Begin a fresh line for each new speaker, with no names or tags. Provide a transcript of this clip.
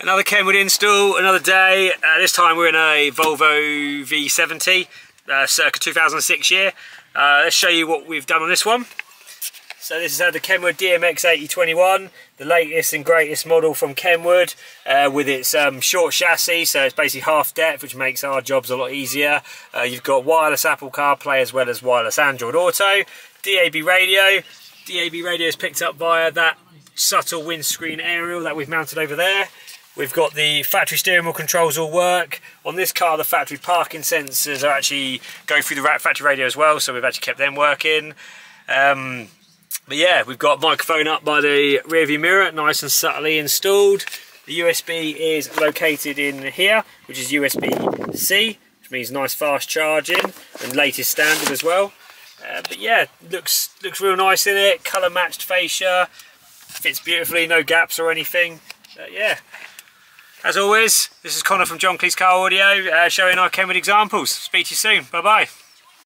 Another Kenwood install, another day. This time we're in a Volvo V70, circa 2006 year. Let's show you what we've done on this one. So this is the Kenwood DMX8021, the latest and greatest model from Kenwood, with its short chassis, so it's basically half depth, which makes our jobs a lot easier. You've got wireless Apple CarPlay as well as wireless Android Auto, DAB radio. DAB radio is picked up via that subtle windscreen aerial that we've mounted over there. We've got the factory steering wheel controls all work. On this car, the factory parking sensors are actually going through the factory radio as well, so we've actually kept them working. But yeah, we've got microphone up by the rear view mirror, nice and subtly installed. The USB is located in here, which is USB-C, which means nice fast charging and latest standard as well. But yeah, looks real nice in it. Colour matched fascia, fits beautifully, no gaps or anything. Yeah. As always, this is Connor from Kleis Car Audio, showing our Kenwood examples. Speak to you soon. Bye bye.